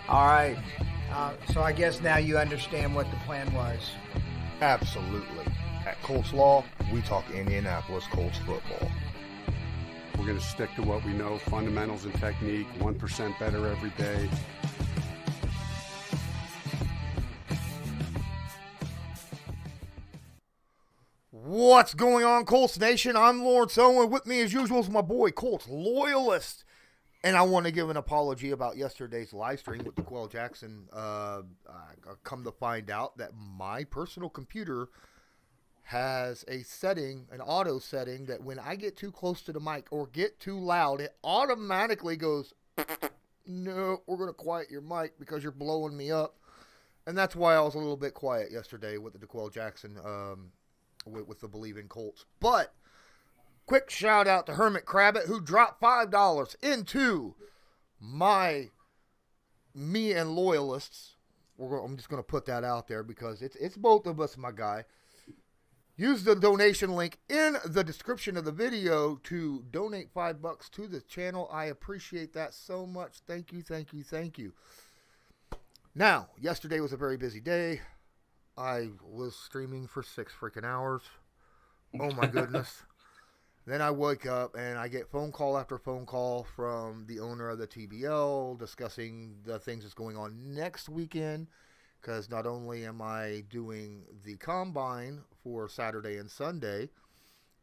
All right. So I guess now you understand what the plan was. Absolutely. At Colts Law, we talk Indianapolis Colts football. We're going to stick to what we know, fundamentals and technique, 1% better every day. What's going on, Colts Nation? I'm Lawrence Owen. With me, as usual, is my boy, Colts Loyalist. And I want to give an apology about yesterday's live stream with DeQuell Jackson. I come to find out that my personal computer has a setting, an auto setting, that when I get too close to the mic or get too loud, it automatically goes, no, we're going to quiet your mic because you're blowing me up. And that's why I was a little bit quiet yesterday with the DeQuell Jackson, with the Believe in Colts. But quick shout out to Hermit Crabbit, who dropped $5 into me and Loyalists. I'm just going to put that out there because it's both of us, my guy. Use the donation link in the description of the video to donate $5 to the channel. I appreciate that so much. Thank you, thank you, thank you. Now, yesterday was a very busy day. I was streaming for 6 freaking hours. Oh my goodness. Then I wake up and I get phone call after phone call from the owner of the TBL discussing the things that's going on next weekend. Because not only am I doing the combine for Saturday and Sunday,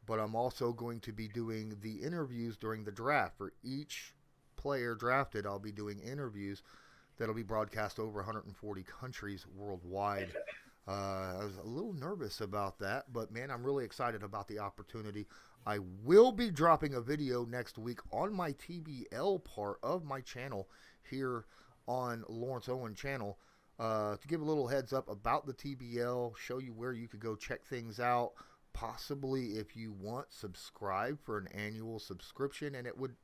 but I'm also going to be doing the interviews during the draft. For each player drafted, I'll be doing interviews that'll be broadcast over 140 countries worldwide. I was a little nervous about that, but man, I'm really excited about the opportunity. I will be dropping a video next week on my TBL part of my channel here on Lawrence Owen channel. To give a little heads up about the TBL, show you where you could go check things out. Possibly, if you want, subscribe for an annual subscription, and it would,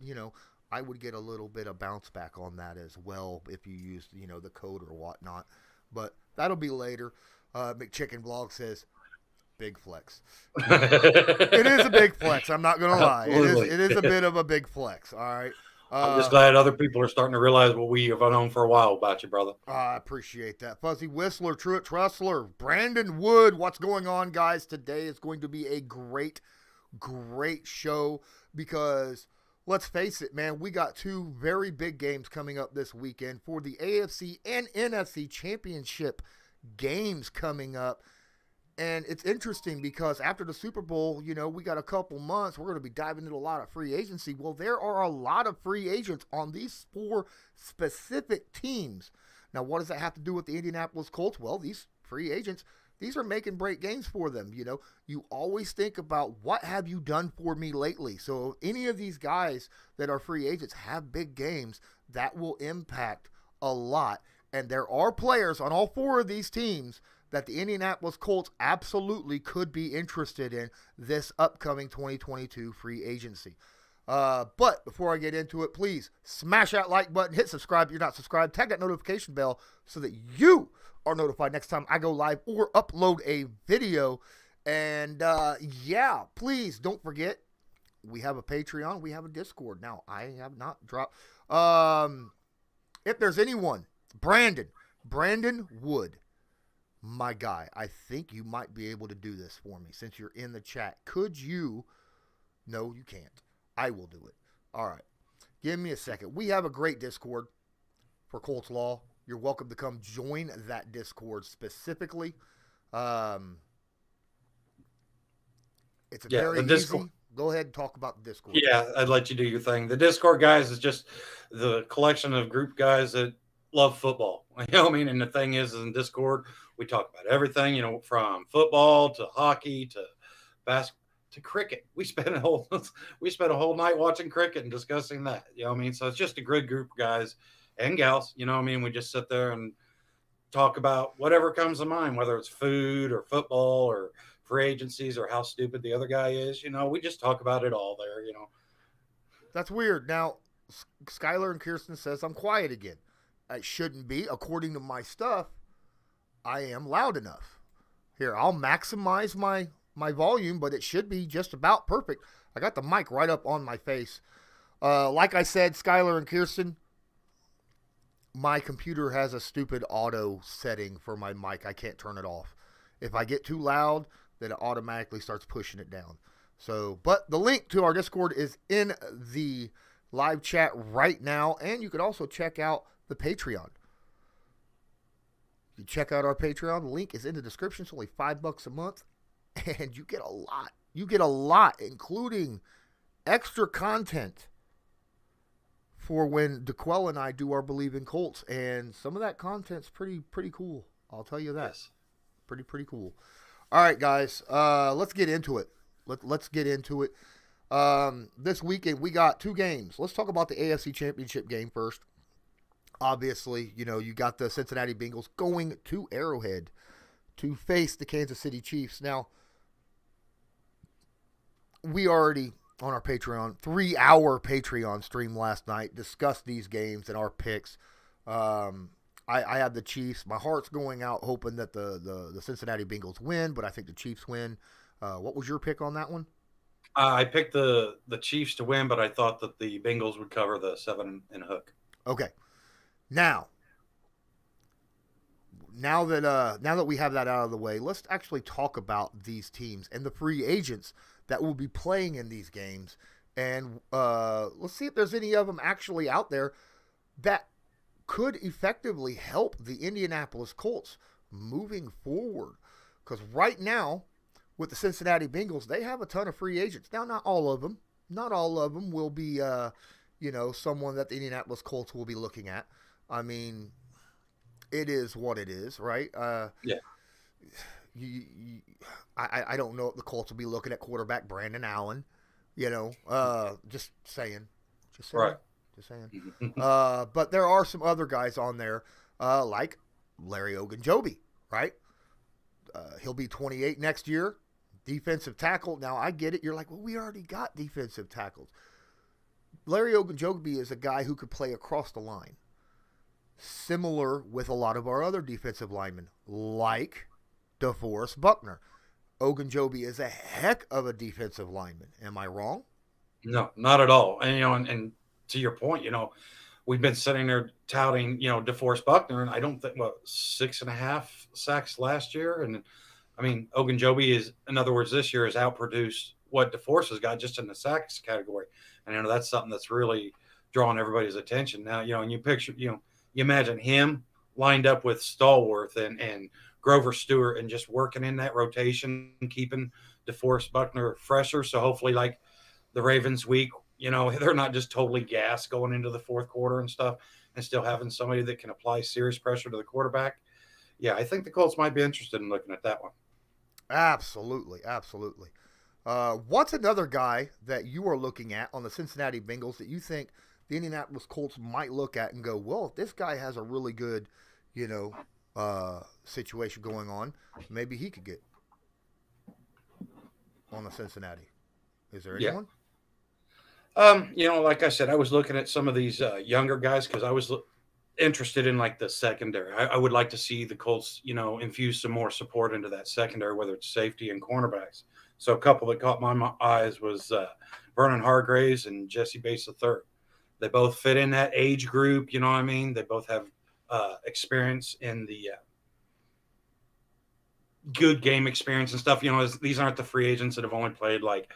I would get a little bit of bounce back on that as well if you used, the code or whatnot. But that'll be later. McChicken Vlog says, big flex. It is a big flex. I'm not going to lie. It is a bit of a big flex. All right. I'm just glad other people are starting to realize what we have known for a while about you, brother. I appreciate that. Fuzzy Whistler, Truett Trustler, Brandon Wood. What's going on, guys? Today is going to be a great, great show because, let's face it, man, we got 2 very big games coming up this weekend for the AFC and NFC Championship games coming up. And it's interesting because after the Super Bowl, we got a couple months. We're going to be diving into a lot of free agency. Well, there are a lot of free agents on these 4 specific teams. Now, what does that have to do with the Indianapolis Colts? Well, these free agents, these are make and break games for them. You always think about what have you done for me lately. So if any of these guys that are free agents have big games, that will impact a lot. And there are players on all 4 of these teams that the Indianapolis Colts absolutely could be interested in this upcoming 2022 free agency. But before I get into it, please smash that like button, hit subscribe if you're not subscribed, tag that notification bell so that you are notified next time I go live or upload a video. And please don't forget, we have a Patreon, we have a Discord. Now, I have not dropped. If there's anyone, Brandon Wood, my guy, I think you might be able to do this for me since you're in the chat. Could you? No, you can't. I will do it. All right. Give me a second. We have a great Discord for Colts Law. You're welcome to come join that Discord specifically. It's very easy. Go ahead and talk about the Discord. Yeah, I'd let you do your thing. The Discord, guys, is just the collection of group guys that love football. And the thing is in Discord, we talk about everything, from football to hockey to basketball to cricket. We spent a whole night watching cricket and discussing that. So it's just a good group of guys and gals. We just sit there and talk about whatever comes to mind, whether it's food or football or free agencies or how stupid the other guy is. We just talk about it all there. That's weird. Now, Skylar and Kirsten says I'm quiet again. I shouldn't be. According to my stuff, I am loud enough. Here, I'll maximize my volume, but it should be just about perfect. I got the mic right up on my face. Like I said, Skylar and Kirsten, my computer has a stupid auto setting for my mic. I can't turn it off. If I get too loud, then it automatically starts pushing it down. So, but the link to our Discord is in the live chat right now, and you could also check out the Patreon. You check out our Patreon. The link is in the description. It's only $5 a month, and you get a lot. You get a lot, including extra content for when DeQuell and I do our Believe in Colts, and some of that content's pretty cool. I'll tell you that. Yes. Pretty cool. All right, guys, let's get into it. Let's get into it. This weekend we got 2 games. Let's talk about the AFC Championship game first. Obviously, you got the Cincinnati Bengals going to Arrowhead to face the Kansas City Chiefs. Now, we already, on our Patreon, 3-hour Patreon stream last night, discussed these games and our picks. I have the Chiefs. My heart's going out hoping that the Cincinnati Bengals win, but I think the Chiefs win. What was your pick on that one? I picked the Chiefs to win, but I thought that the Bengals would cover the 7 and a hook. Okay. Now that we have that out of the way, let's actually talk about these teams and the free agents that will be playing in these games. And let's see if there's any of them actually out there that could effectively help the Indianapolis Colts moving forward. Because right now, with the Cincinnati Bengals, they have a ton of free agents. Now, not all of them. Not all of them will be, someone that the Indianapolis Colts will be looking at. I mean, it is what it is, right? Yeah. I don't know if the Colts will be looking at quarterback Brandon Allen. Just saying. Right. Just saying. But there are some other guys on there, like Larry Ogunjobi, right? He'll be 28 next year. Defensive tackle. Now, I get it. You're like, well, we already got defensive tackles. Larry Ogunjobi is a guy who could play across the line. Similar with a lot of our other defensive linemen, like DeForest Buckner. Ogunjobi is a heck of a defensive lineman. Am I wrong? No, not at all. And, and to your point, we've been sitting there touting, DeForest Buckner, and I don't think, 6.5 sacks last year. And I mean, Ogunjobi is, in other words, this year has outproduced what DeForest has got just in the sacks category. And, that's something that's really drawing everybody's attention. Now, and you picture, you imagine him lined up with Stallworth and Grover Stewart and just working in that rotation, keeping DeForest Buckner fresher. So hopefully, like the Ravens week, they're not just totally gassed going into the fourth quarter and stuff, and still having somebody that can apply serious pressure to the quarterback. Yeah, I think the Colts might be interested in looking at that one. Absolutely. What's another guy that you are looking at on the Cincinnati Bengals that you think the Indianapolis Colts might look at and go, well, if this guy has a really good, situation going on, maybe he could get on the Cincinnati? Is there anyone? Like I said, I was looking at some of these younger guys because I was interested in like the secondary. I would like to see the Colts, infuse some more support into that secondary, whether it's safety and cornerbacks. So a couple that caught my eyes was Vernon Hargraves and Jesse Bates III. They both fit in that age group. You know what I mean? They both have experience in the good game experience and stuff. These aren't the free agents that have only played like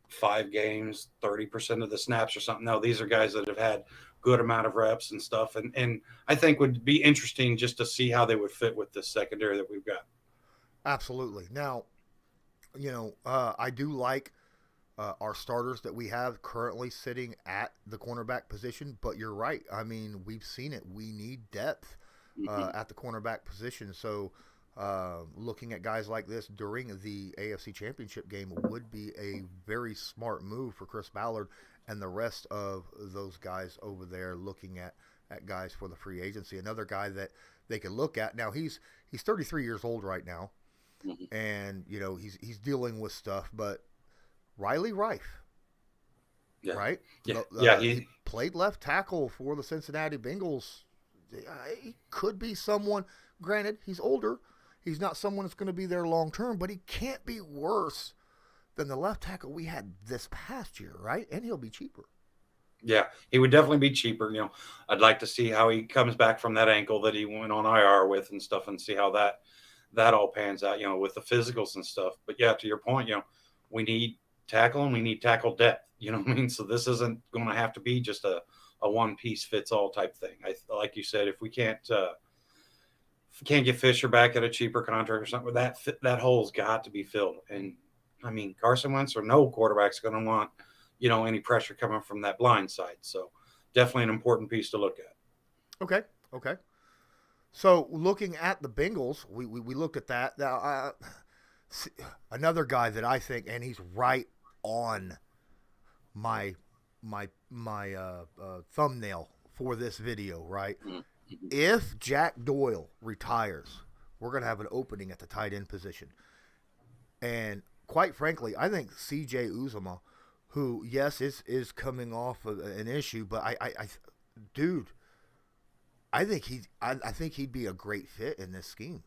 5 games, 30% of the snaps or something. No, these are guys that have had good amount of reps and stuff. And I think would be interesting just to see how they would fit with the secondary that we've got. Absolutely. Now, I do like our starters that we have currently sitting at the cornerback position, but you're right. I mean, we've seen it. We need depth at the cornerback position. So looking at guys like this during the AFC Championship game would be a very smart move for Chris Ballard and the rest of those guys over there looking at guys for the free agency. Another guy that they could look at. Now, he's 33 years old right now, and, he's dealing with stuff, but Riley Rife, right? Yeah, he played left tackle for the Cincinnati Bengals. He could be someone, granted, he's older. He's not someone that's going to be there long term, but he can't be worse than the left tackle we had this past year, right? And he'll be cheaper. Yeah, he would definitely be cheaper. I'd like to see how he comes back from that ankle that he went on IR with and stuff, and see how that all pans out, with the physicals and stuff. But yeah, to your point, we need tackle and we need tackle depth. You know what I mean? So this isn't going to have to be just a one piece fits all type thing. Like you said, if we can't get Fisher back at a cheaper contract or something, that hole's got to be filled. And I mean, Carson Wentz or no quarterback's going to want any pressure coming from that blind side. So definitely an important piece to look at. Okay. So looking at the Bengals, we looked at that. Now, another guy that I think, and he's right on my thumbnail for this video, right? Mm-hmm. If Jack Doyle retires, we're going to have an opening at the tight end position. And quite frankly, I think C.J. Uzomah, who, yes, is coming off of an issue, but I think he'd be a great fit in this scheme.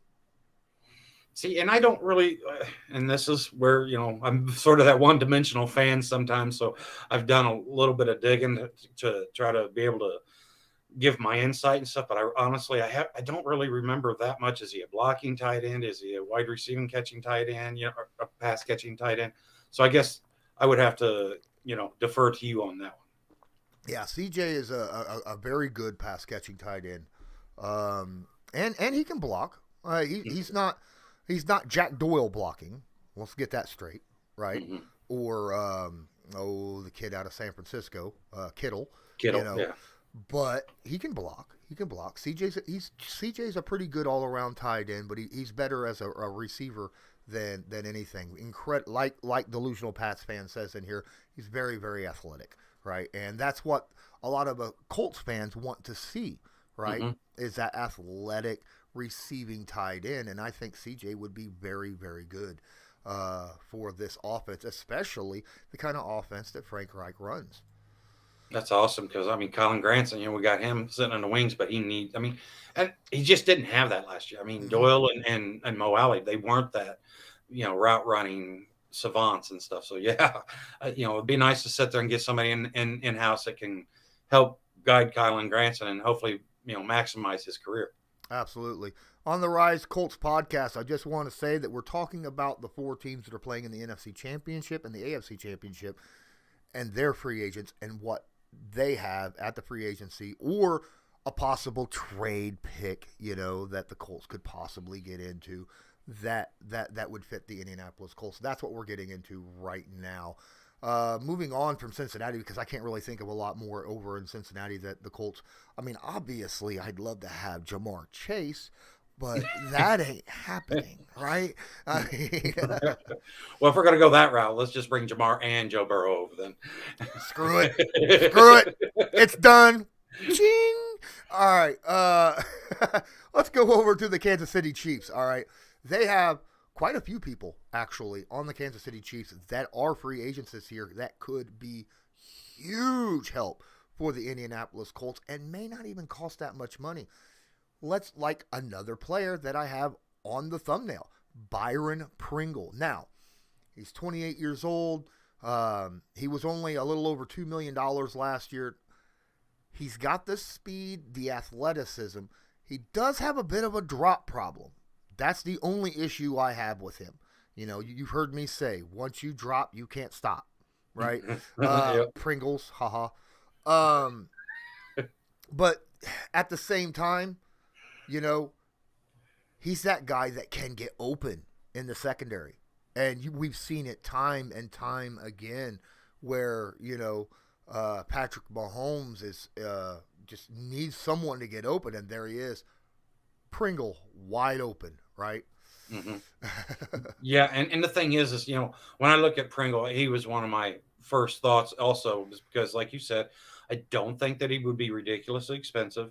See, and I don't really, and this is where, I'm sort of that one-dimensional fan sometimes, so I've done a little bit of digging to try to be able to give my insight and stuff, but I don't really remember that much. Is he a blocking tight end? Is he a wide receiving catching tight end? Or a pass catching tight end? So I guess I would have to, defer to you on that one. Yeah, CJ is a very good pass catching tight end, and he can block. He's not Jack Doyle blocking. Let's get that straight, right? Mm-hmm. Or the kid out of San Francisco, Kittle. Yeah. But he can block. CJ's a pretty good all around tight end, but he's better as a receiver than anything. Like Delusional Pats fan says in here, he's very, very athletic, right? And that's what a lot of Colts fans want to see, right? Mm-hmm. Is that athletic receiving tight end, and I think CJ would be very, very good for this offense, especially the kind of offense that Frank Reich runs. That's awesome because, Colin Granson, we got him sitting on the wings, but and he just didn't have that last year. Doyle and Mo Alley, they weren't that, route running savants and stuff. So, yeah, it'd be nice to sit there and get somebody in-house that can help guide Colin Granson and hopefully, maximize his career. Absolutely. On the Rise Colts podcast, I just want to say that we're talking about the 4 teams that are playing in the NFC Championship and the AFC Championship and their free agents and what they have at the free agency or a possible trade pick, that the Colts could possibly get into that would fit the Indianapolis Colts. That's what we're getting into right now. Moving on from Cincinnati, because I can't really think of a lot more over in Cincinnati that the Colts, obviously I'd love to have Jamar Chase, but that ain't happening, right? Well, if we're going to go that route, let's just bring Jamar and Joe Burrow over then. Screw it. It's done. Ching. All right. Let's go over to the Kansas City Chiefs. All right. They have quite a few people, actually, on the Kansas City Chiefs that are free agents this year that could be huge help for the Indianapolis Colts and may not even cost that much money. Let's like another player that I have on the thumbnail, Byron Pringle. Now, he's 28 years old. He was only a little over $2 million last year. He's got the speed, the athleticism. He does have a bit of a drop problem. That's the only issue I have with him. You've heard me say, once you drop, you can't stop, right? Yep. Pringles, haha. But at the same time, he's that guy that can get open in the secondary. And we've seen it time and time again where, Patrick Mahomes is just needs someone to get open, and there he is. Pringle, wide open, right? Mm-hmm. Yeah, and the thing is, when I look at Pringle, he was one of my first thoughts also, because like you said, I don't think that he would be ridiculously expensive.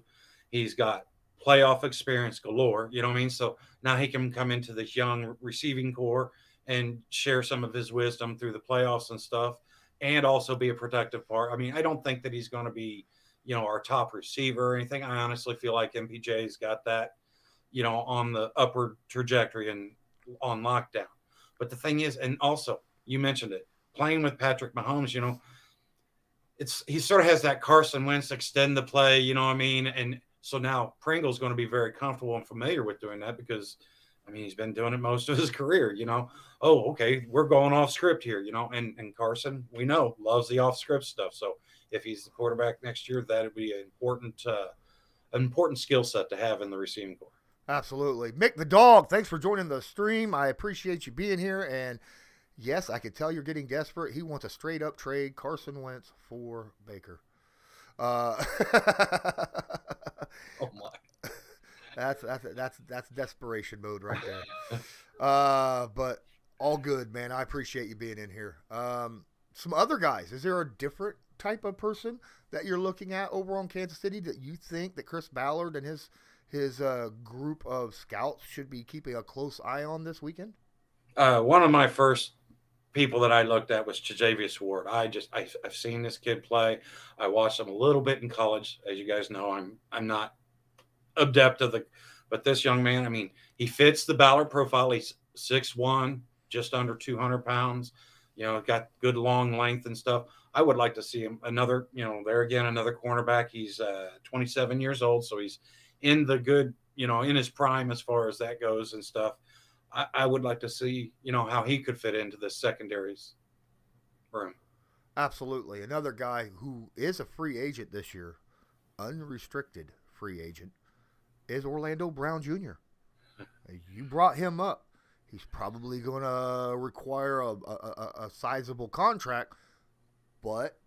He's got playoff experience galore, So now he can come into this young receiving core and share some of his wisdom through the playoffs and stuff, and also be a protective part. I don't think that he's going to be, our top receiver or anything. I honestly feel like MPJ's got that, on the upward trajectory and on lockdown. But the thing is, and also you mentioned it, playing with Patrick Mahomes, he sort of has that Carson Wentz extend the play, you know what I mean? And so now Pringle's going to be very comfortable and familiar with doing that because, I mean, he's been doing it most of his career, you know. Oh, okay, we're going off script here, you know. And Carson, we know, loves the off script stuff. So if he's the quarterback next year, that would be an important skill set to have in the receiving corps. Absolutely. Mick the Dog, thanks for joining the stream. I appreciate you being here. And yes, I can tell you're getting desperate. He wants a straight up trade Carson Wentz for Baker. Oh my. That's desperation mode right there. But all good, man. I appreciate you being in here. Some other guys. Is there a different type of person that you're looking at over on Kansas City that you think that Chris Ballard and his group of scouts should be keeping a close eye on this weekend? One of my first people that I looked at was Chajavius Ward. I've seen this kid play. I watched him a little bit in college. As you guys know, I'm not adept of but this young man, I mean, he fits the Ballard profile. He's 6'1", just under 200 pounds, you know, got good long length and stuff. I would like to see him another cornerback. He's 27 years old. So he's in the good, you know, in his prime as far as that goes and stuff. I would like to see, you know, how he could fit into the secondaries room. Absolutely. Another guy who is a free agent this year, unrestricted free agent, is Orlando Brown Jr. You brought him up. He's probably going to require a sizable contract, but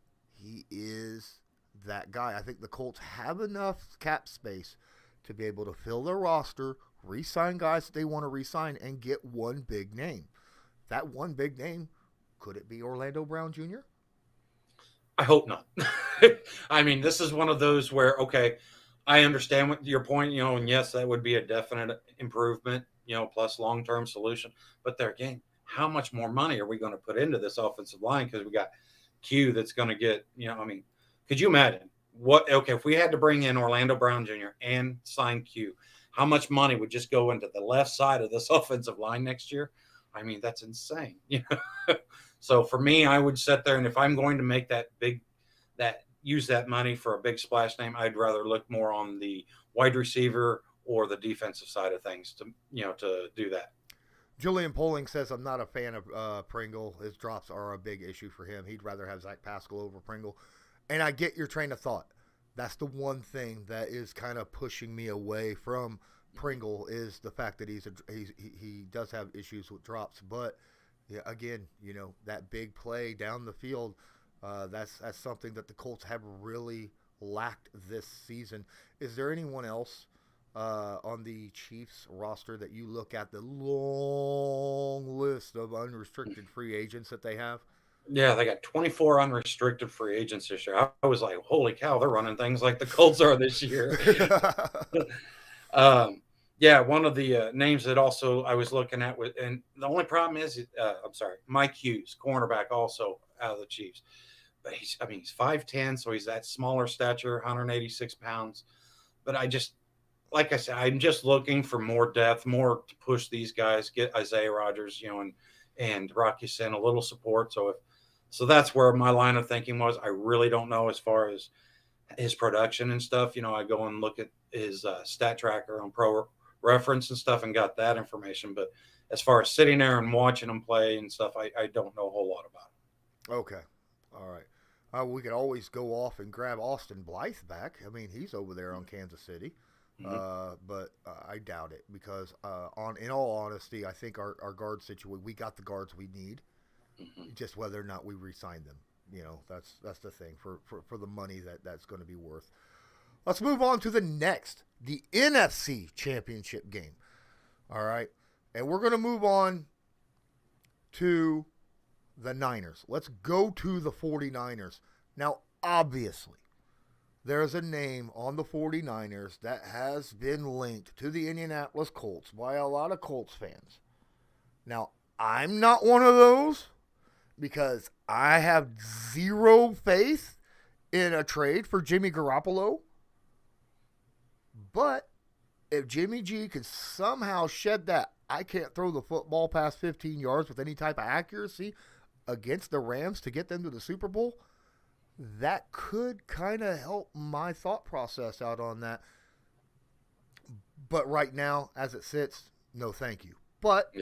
he is that guy. I think the Colts have enough cap space to be able to fill their roster, re-sign guys that they want to re-sign, and get one big name. That one big name, could it be Orlando Brown Jr.? I hope not. I mean, this is one of those where, okay, I understand what your point, you know, and yes, that would be a definite improvement, you know, plus long-term solution. But there again, how much more money are we going to put into this offensive line? Because we got Q that's going to get, you know, I mean, could you imagine if we had to bring in Orlando Brown Jr. and sign Q, how much money would just go into the left side of this offensive line next year? I mean, that's insane. You know? So for me, I would sit there, and if I'm going to make use that money for a big splash name, I'd rather look more on the wide receiver or the defensive side of things to do that. Julian Poling says, I'm not a fan of Pringle. His drops are a big issue for him. He'd rather have Zach Pascal over Pringle. And I get your train of thought. That's the one thing that is kind of pushing me away from Pringle is the fact that he does have issues with drops. But yeah, again, you know, that big play down the field, that's something that the Colts have really lacked this season. Is there anyone else on the Chiefs roster that you look at the long list of unrestricted free agents that they have? Yeah, they got 24 unrestricted free agents this year. I was like, holy cow, they're running things like the Colts are this year. Yeah, one of the names that also I was looking at, and the only problem is, Mike Hughes, cornerback, also out of the Chiefs. But he's 5'10", so he's that smaller stature, 186 pounds. But like I said, I'm just looking for more depth, more to push these guys, get Isaiah Rodgers, you know, and Rocky Sin a little support. So that's where my line of thinking was. I really don't know as far as his production and stuff. You know, I go and look at his stat tracker on Pro Reference and stuff and got that information. But as far as sitting there and watching him play and stuff, I don't know a whole lot about it. Okay. All right. We could always go off and grab Austin Blythe back. I mean, he's over there on Kansas City. Mm-hmm. But I doubt it because in all honesty, I think our guard situation, we got the guards we need. Mm-hmm. Just whether or not we re-sign them. You know, that's the thing for the money that's going to be worth. Let's move on to the NFC Championship game. All right. And we're going to move on to the Niners. Let's go to the 49ers. Now, obviously, there's a name on the 49ers that has been linked to the Indianapolis Colts by a lot of Colts fans. Now, I'm not one of those because I have zero faith in a trade for Jimmy Garoppolo. But if Jimmy G could somehow shed that I can't throw the football past 15 yards with any type of accuracy against the Rams to get them to the Super Bowl, that could kind of help my thought process out on that. But right now, as it sits, no thank you. But,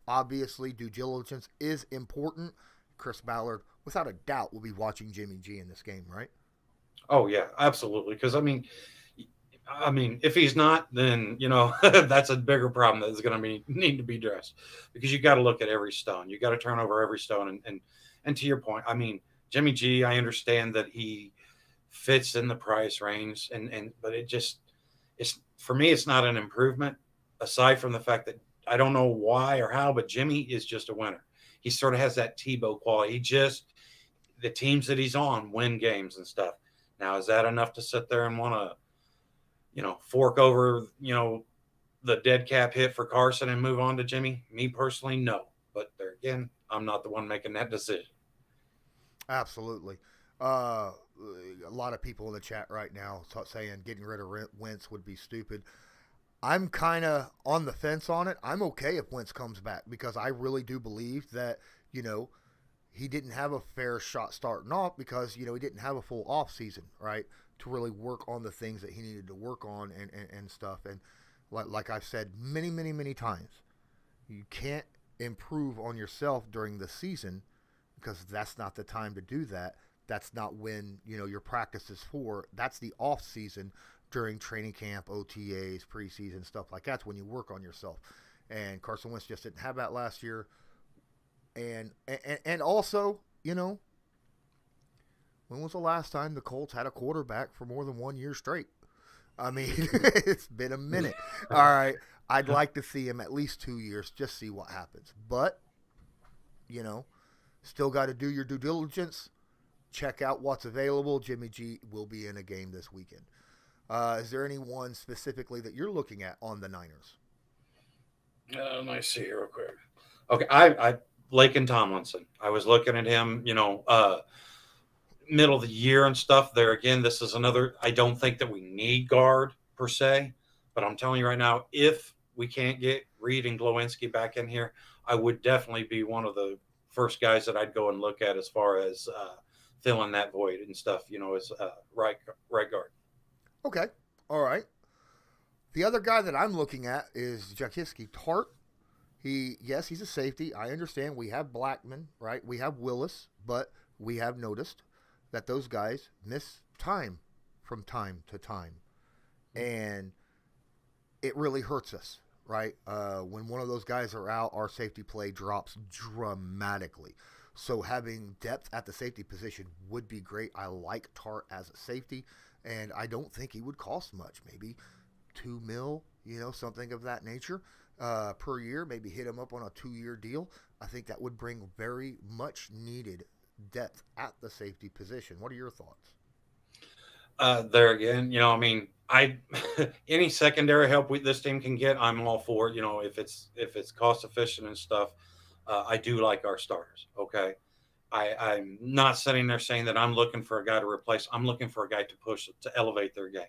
obviously due diligence is important. Chris Ballard, without a doubt, will be watching Jimmy G in this game, right? Oh yeah, absolutely. Because I mean, if he's not, then that's a bigger problem that is going to need to be addressed. Because you got to look at every stone. You got to turn over every stone. And to your point, I mean, Jimmy G, I understand that he fits in the price range, but it's for me, it's not an improvement. Aside from the fact that I don't know why or how, but Jimmy is just a winner. He sort of has that Tebow quality. The teams that he's on win games and stuff. Now, is that enough to sit there and want to, fork over, the dead cap hit for Carson and move on to Jimmy? Me personally, no. But there again, I'm not the one making that decision. Absolutely. A lot of people in the chat right now saying getting rid of Wentz would be stupid. I'm kind of on the fence on it. I'm okay if Wentz comes back because I really do believe that, he didn't have a fair shot starting off because, he didn't have a full off season, right, to really work on the things that he needed to work on and stuff. And like I've said many, many, many times, you can't improve on yourself during the season because that's not the time to do that. That's not when, your practice is for. That's the off season during training camp, OTAs, preseason, stuff like that's when you work on yourself. And Carson Wentz just didn't have that last year. And also, when was the last time the Colts had a quarterback for more than 1 year straight? I mean, it's been a minute. All right. I'd like to see him at least 2 years, just see what happens. But, still got to do your due diligence. Check out what's available. Jimmy G will be in a game this weekend. Is there anyone specifically that you're looking at on the Niners? Let me see here real quick. Okay, I Laken Tomlinson. I was looking at him, middle of the year and stuff. There again, this is another. I don't think that we need guard per se, but I'm telling you right now, if we can't get Reed and Glowinski back in here, I would definitely be one of the first guys that I'd go and look at as far as filling that void and stuff. As right guard. Okay, all right. The other guy that I'm looking at is Jaquiski Tartt. He's a safety. I understand we have Blackman, right? We have Willis, but we have noticed that those guys miss time from time to time. And it really hurts us, right? When one of those guys are out, our safety play drops dramatically. So having depth at the safety position would be great. I like Tartt as a safety, and I don't think he would cost much. Maybe $2 million, something of that nature. Per year, maybe hit him up on a 2-year deal. I think that would bring very much needed depth at the safety position. What are your thoughts? There again, any secondary help this team can get, I'm all for it. If it's cost efficient and stuff, I do like our starters. Okay, I'm not sitting there saying that I'm looking for a guy to replace. I'm looking for a guy to push to elevate their game.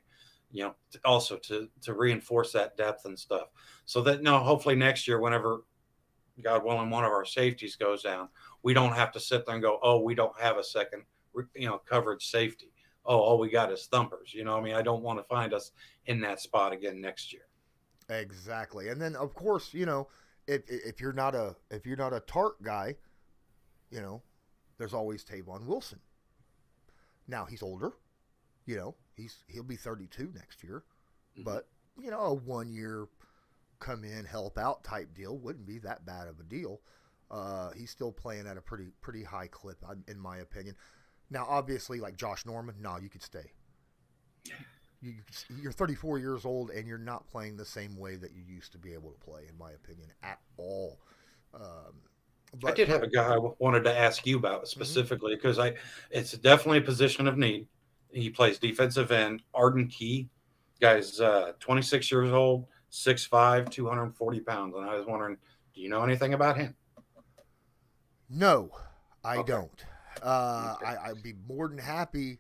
Also to reinforce that depth and stuff. So that hopefully next year, whenever, God willing, one of our safeties goes down, we don't have to sit there and go, oh, we don't have a second, coverage safety. Oh, all we got is thumpers. I don't want to find us in that spot again next year. Exactly. And then of course, if you're not a Tartt guy, there's always Tavon Wilson. Now he's older, he'll be 32 next year, but a 1 year come in, help out type deal wouldn't be that bad of a deal. He's still playing at a pretty high clip, in my opinion. Now, obviously, like Josh Norman, no, you could stay. You're 34 years old, and you're not playing the same way that you used to be able to play, in my opinion, at all. I did have a guy I wanted to ask you about specifically because it's definitely a position of need. He plays defensive end. Arden Key, guy's 26 years old, 6'5", 240 pounds. And I was wondering, do you know anything about him? No, I don't. I'd be more than happy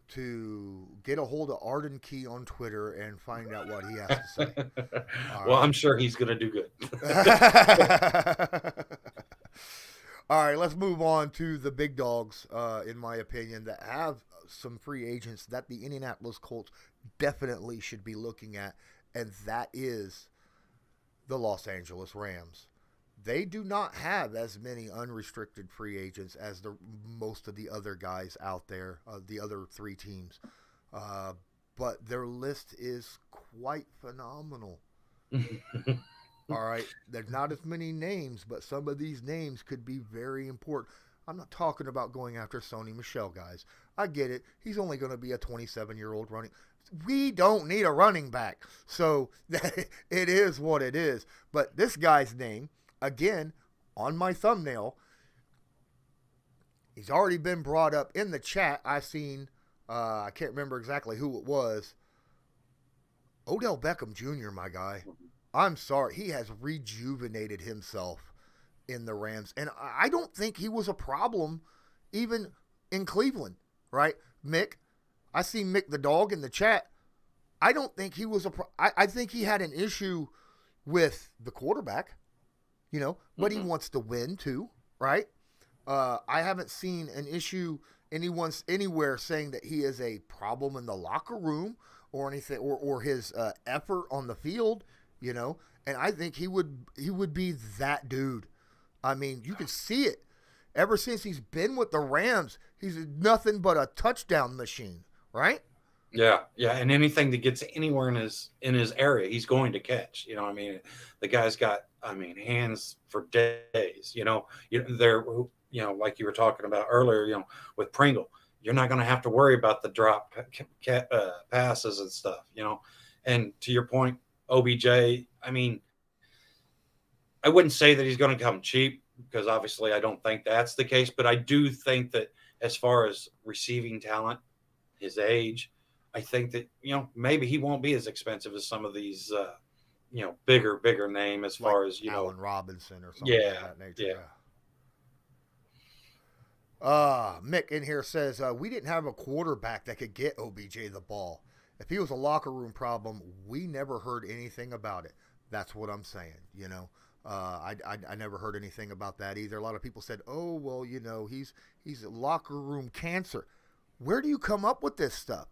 to get a hold of Arden Key on Twitter and find out what he has to say. Well, right. I'm sure he's going to do good. All right, let's move on to the big dogs, in my opinion, that have some free agents that the Indianapolis Colts definitely should be looking at, and that is the Los Angeles Rams. They do not have as many unrestricted free agents as most of the other guys out there, the other three teams. But their list is quite phenomenal. All right, there's not as many names, but some of these names could be very important. I'm not talking about going after Sony Michel, guys. I get it. He's only going to be a 27-year-old running. We don't need a running back. So it is what it is. But this guy's name, again, on my thumbnail, he's already been brought up in the chat. I've seen, I can't remember exactly who it was. Odell Beckham Jr., my guy. I'm sorry. He has rejuvenated himself in the Rams. And I don't think he was a problem even in Cleveland, right? Mick, I see Mick the dog in the chat. I don't think he was I think he had an issue with the quarterback, but he wants to win too, right? I haven't seen an issue anywhere saying that he is a problem in the locker room or anything, or his effort on the field, and I think he would be that dude. I mean, you can see it. Ever since he's been with the Rams, he's nothing but a touchdown machine, right? Yeah, and anything that gets anywhere in his area, he's going to catch. The guy's got, hands for days. They're, like you were talking about earlier, with Pringle, you're not going to have to worry about the drop passes and stuff. And to your point, OBJ, I wouldn't say that he's going to come cheap, because obviously I don't think that's the case. But I do think that as far as receiving talent, his age, I think that, maybe he won't be as expensive as some of these, bigger name as like far as, Allen Robinson or something of that nature. Mick in here says, we didn't have a quarterback that could get OBJ the ball. If he was a locker room problem, we never heard anything about it. That's what I'm saying, I never heard anything about that either. A lot of people said, oh, well, he's a locker room cancer. Where do you come up with this stuff?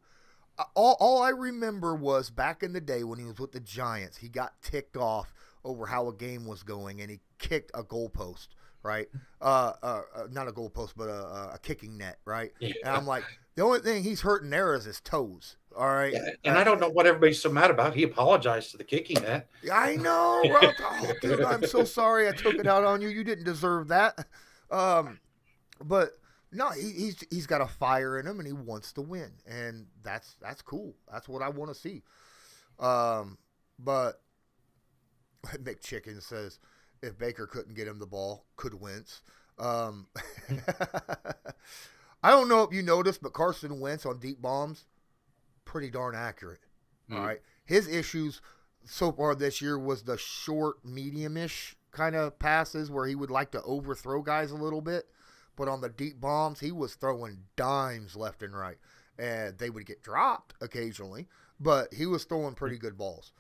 All I remember was back in the day when he was with the Giants, he got ticked off over how a game was going, and he kicked a goalpost, right? Not a goalpost, but a kicking net, right? Yeah. And I'm like, the only thing he's hurting there is his toes, all right? Yeah, and I don't know what everybody's so mad about. He apologized to the kicking net. I know, bro. Oh, dude, I'm so sorry I took it out on you. You didn't deserve that. But no, he's got a fire in him, and he wants to win, and that's cool. That's what I want to see. But Nick Chicken says, if Baker couldn't get him the ball, could Wentz. I don't know if you noticed, but Carson Wentz on deep bombs, pretty darn accurate. All right. His issues so far this year was the short, medium-ish kind of passes where he would like to overthrow guys a little bit. But on the deep bombs, he was throwing dimes left and right. And they would get dropped occasionally, but he was throwing pretty good balls.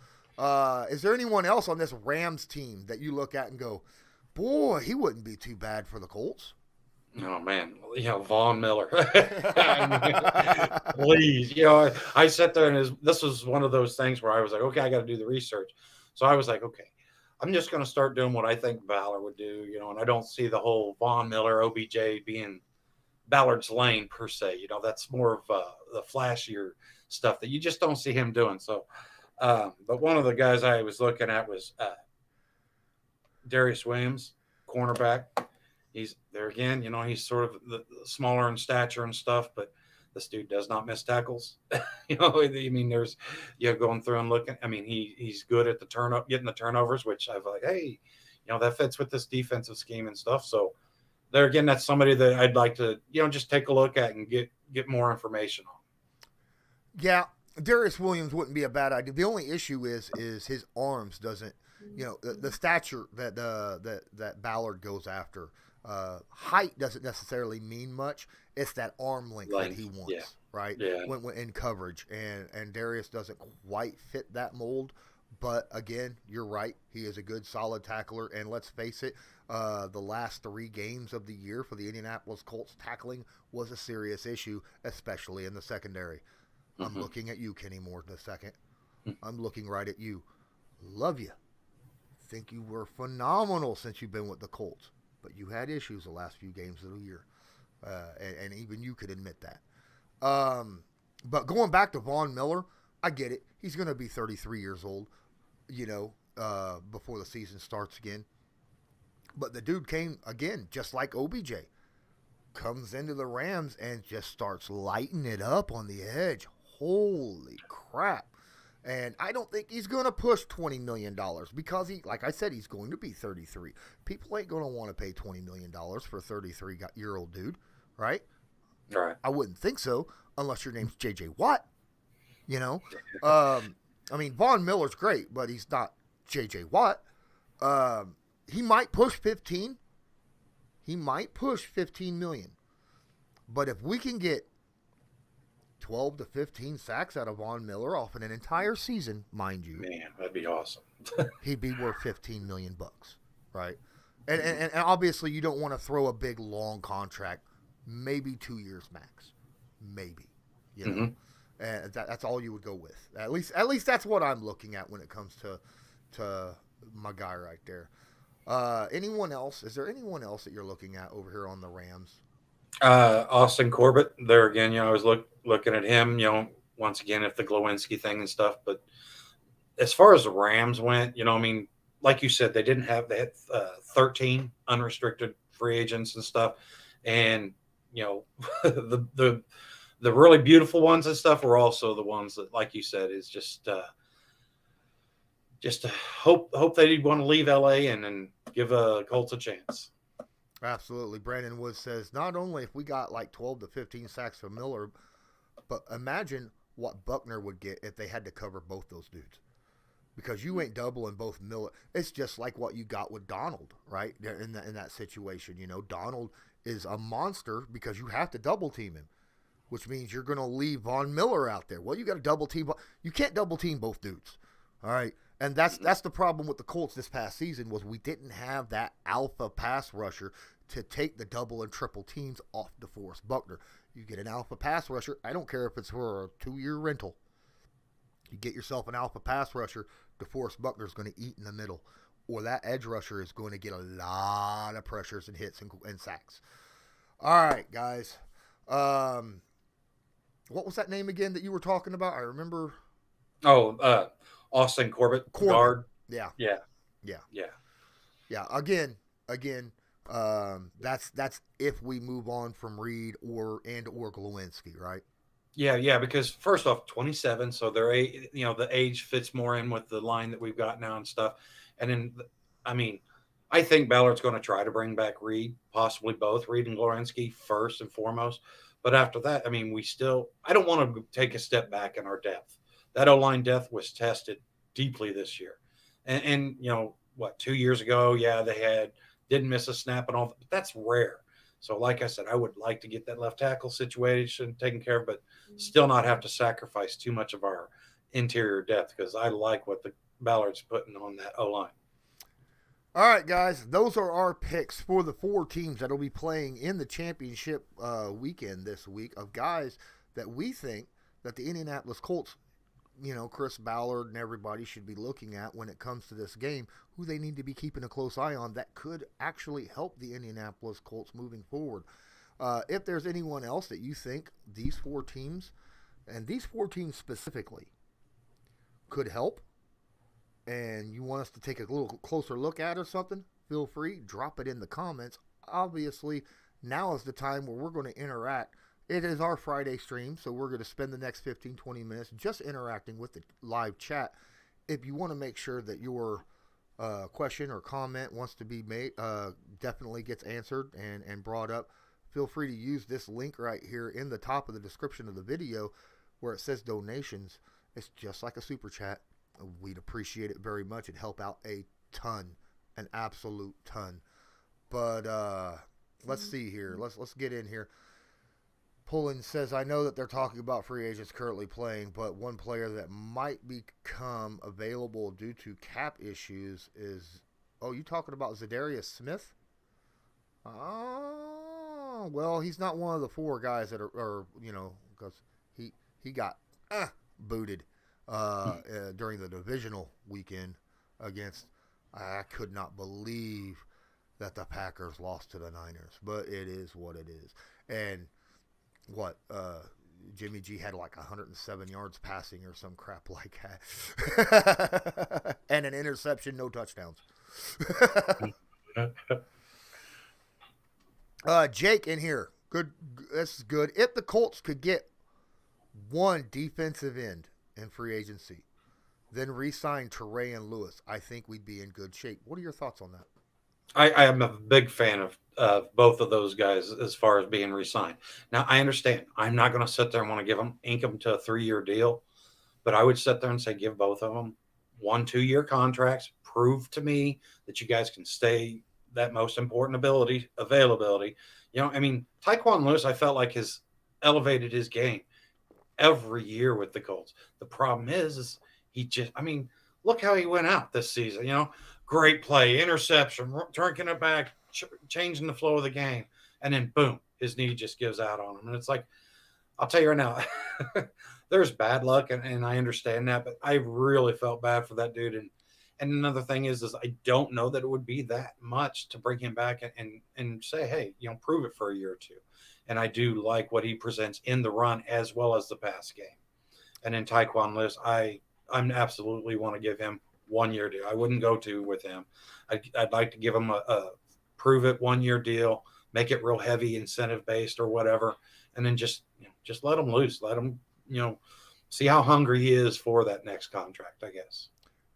Is there anyone else on this Rams team that you look at and go, boy, he wouldn't be too bad for the Colts? Oh, man. Von Miller. Please. I sat there, and this was one of those things where I was like, okay, I got to do the research. So I was like, okay, I'm just going to start doing what I think Ballard would do, and I don't see the whole Von Miller, OBJ being Ballard's lane per se. That's more of the flashier stuff that you just don't see him doing. So, but one of the guys I was looking at was Darius Williams, cornerback. He's there again, he's sort of the smaller in stature and stuff, but this dude does not miss tackles. There's going through and looking. He's good at getting the turnovers, which I've like, hey, that fits with this defensive scheme and stuff. So there again, that's somebody that I'd like to, just take a look at and get more information on. Yeah, Darius Williams wouldn't be a bad idea. The only issue is his arms doesn't, the stature that Ballard goes after. Height doesn't necessarily mean much. It's that arm length that he wants, right? Yeah. When in coverage, and Darius doesn't quite fit that mold. But again, you're right. He is a good, solid tackler. And let's face it, the last 3 games of the year for the Indianapolis Colts, tackling was a serious issue, especially in the secondary. I'm looking at you, Kenny Moore, in a second. I'm looking right at you. Love you. Think you were phenomenal since you've been with the Colts. But you had issues the last few games of the year. And even you could admit that. But going back to Von Miller, I get it. He's going to be 33 years old, before the season starts again. But the dude came, again, just like OBJ. Comes into the Rams and just starts lighting it up on the edge. Holy crap. And I don't think he's going to push $20 million because like I said, he's going to be 33. People ain't going to want to pay $20 million for a 33-year-old dude, right? Right. I wouldn't think so unless your name's J.J. Watt, I mean, Von Miller's great, but he's not J.J. Watt. He might push 15. He might push 15 million. But if we can get 12 to 15 sacks out of Von Miller off in an entire season, mind you. Man, that'd be awesome. He'd be worth 15 million bucks, right? And obviously you don't want to throw a big long contract, maybe 2 years max. Maybe. And that's all you would go with. At least that's what I'm looking at when it comes to my guy right there. Anyone else? Is there anyone else that you're looking at over here on the Rams? Austin Corbett there again. I was looking at him. Once again, if the Glowinski thing and stuff. But as far as the Rams went, like you said, they had 13 unrestricted free agents and stuff, and the really beautiful ones and stuff were also the ones that, like you said, is just to hope they want to leave LA and give Colts a chance. Absolutely. Brandon Woods says, not only if we got like 12 to 15 sacks from Miller, but imagine what Buckner would get if they had to cover both those dudes. Because you ain't doubling both Miller. It's just like what you got with Donald, right? In that situation, Donald is a monster because you have to double team him, which means you're going to leave Von Miller out there. Well, you got to double team. You can't double team both dudes. All right. And that's the problem with the Colts this past season was we didn't have that alpha pass rusher to take the double and triple teams off DeForest Buckner. You get an alpha pass rusher. I don't care if it's for a 2-year rental. You get yourself an alpha pass rusher. DeForest Buckner is going to eat in the middle, or that edge rusher is going to get a lot of pressures and hits and sacks. All right, guys. What was that name again that you were talking about? I remember. Oh, Austin Corbett. Guard. Yeah. Again. That's if we move on from Reed or Glowinski, right? Yeah, because first off, 27, so they're the age fits more in with the line that we've got now and stuff. And then, I think Ballard's going to try to bring back Reed, possibly both Reed and Glowinski first and foremost. But after that, I don't want to take a step back in our depth. That O-line depth was tested deeply this year. And 2 years ago, they didn't miss a snap and all, but that's rare. So like I said, I would like to get that left tackle situation taken care of, but still not have to sacrifice too much of our interior depth because I like what the Ballard's putting on that O-line. All right, guys, those are our picks for the 4 teams that will be playing in the championship weekend this week of guys that we think that the Indianapolis Colts, Chris Ballard and everybody should be looking at when it comes to this game, who they need to be keeping a close eye on that could actually help the Indianapolis Colts moving forward. If there's anyone else that you think these 4 teams, and these 4 teams specifically, could help, and you want us to take a little closer look at or something, feel free, drop it in the comments. Obviously, now is the time where we're going to interact. It is our Friday stream, so we're going to spend the next 15-20 minutes just interacting with the live chat. If you want to make sure that your question or comment wants to be made, definitely gets answered and brought up, feel free to use this link right here in the top of the description of the video where it says donations. It's just like a super chat. We'd appreciate it very much. It'd help out a ton, an absolute ton. But let's see here. Let's get in here. Pullen says, I know that they're talking about free agents currently playing, but one player that might become available due to cap issues is, you talking about Darius Smith? Oh, well, he's not one of the 4 guys that are because he got booted during the divisional weekend against, I could not believe that the Packers lost to the Niners, but it is what it is. And Jimmy G had like 107 yards passing or some crap like that. And an interception, no touchdowns. Jake in here. Good. This is good. If the Colts could get one defensive end in free agency, then re-sign Teray and Lewis, I think we'd be in good shape. What are your thoughts on that? I am a big fan of both of those guys as far as being re-signed. Now, I understand. I'm not going to sit there and want to ink them to a 3-year deal, but I would sit there and say give both of them 1-2-year contracts. Prove to me that you guys can stay that most important availability. Tyquan Lewis, I felt like has elevated his game every year with the Colts. The problem is he just, look how he went out this season, great play, interception, drinking it back, changing the flow of the game. And then boom, his knee just gives out on him. And it's like, I'll tell you right now, there's bad luck. And I understand that, but I really felt bad for that dude. And another thing is I don't know that it would be that much to bring him back and say, hey, prove it for a year or two. And I do like what he presents in the run as well as the pass game. And in Tyquan Lewis, I absolutely want to give him 1-year deal. I wouldn't go 2 with him. I'd like to give him a prove it 1-year deal, make it real heavy incentive based or whatever, and then just let him loose. Let him see how hungry he is for that next contract, I guess.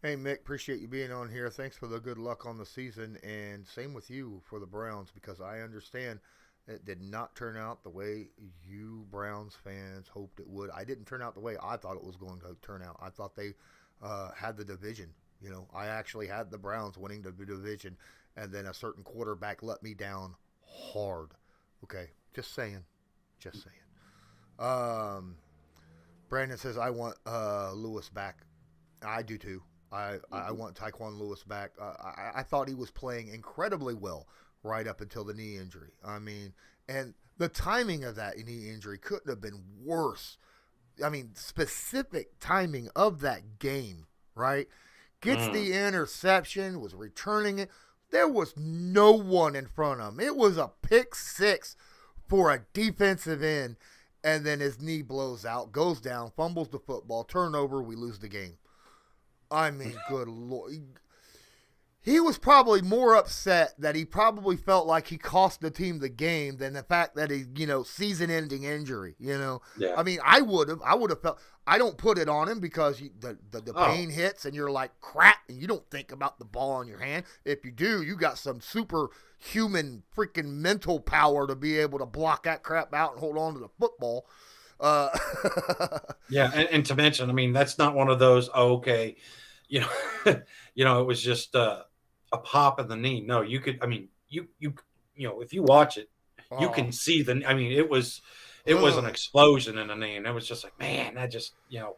Hey, Mick, appreciate you being on here. Thanks for the good luck on the season, and same with you for the Browns, because I understand it did not turn out the way you Browns fans hoped it would. I didn't turn out the way I thought it was going to turn out. I thought they had the division. I actually had the Browns winning the division, and then a certain quarterback let me down hard. Okay, just saying. Brandon says, I want Lewis back. I do too. I want Tyquan Lewis back. I thought he was playing incredibly well right up until the knee injury. And the timing of that knee injury couldn't have been worse. Specific timing of that game, right? Gets the interception, was returning it. There was no one in front of him. It was a pick 6 for a defensive end, and then his knee blows out, goes down, fumbles the football, turnover, we lose the game. Good Lord. He was probably more upset that he probably felt like he cost the team the game than the fact that he, season-ending injury, Yeah. I would have felt, I don't put it on him because the pain hits and you're like crap and you don't think about the ball in your hand. If you do, you got some superhuman freaking mental power to be able to block that crap out and hold on to the football. Yeah, and to mention, that's not one of those. Okay, it was just a pop in the knee. No, you could. If you watch it, you can see the. It was an explosion in the knee, and it was just like, man, that just, yeah.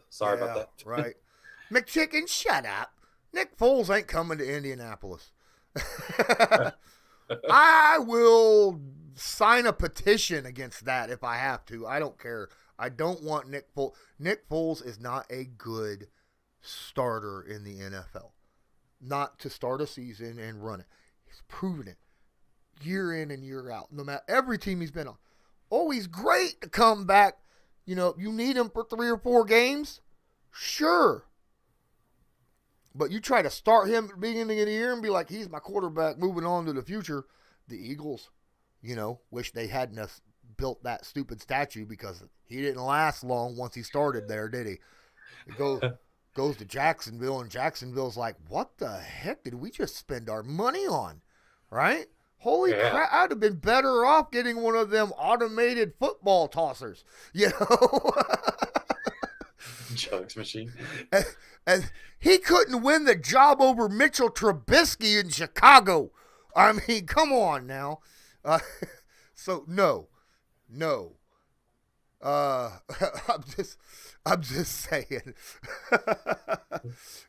Sorry about that. Right, McChicken, shut up. Nick Foles ain't coming to Indianapolis. I will sign a petition against that if I have to. I don't care. I don't want Nick Foles. Nick Foles is not a good starter in the NFL. Not to start a season and run it. He's proven it year in and year out. No matter every team he's been on. Oh, he's great to come back. You need him for 3 or 4 games? Sure. But you try to start him at the beginning of the year and be like, he's my quarterback moving on to the future. The Eagles, wish they hadn't have built that stupid statue because he didn't last long once he started there, did he? It goes to Jacksonville, and Jacksonville's like, what the heck did we just spend our money on? Right? Holy crap, I'd have been better off getting one of them automated football tossers, Jugs machine. And he couldn't win the job over Mitchell Trubisky in Chicago. Come on now. So, no. No. I'm just saying.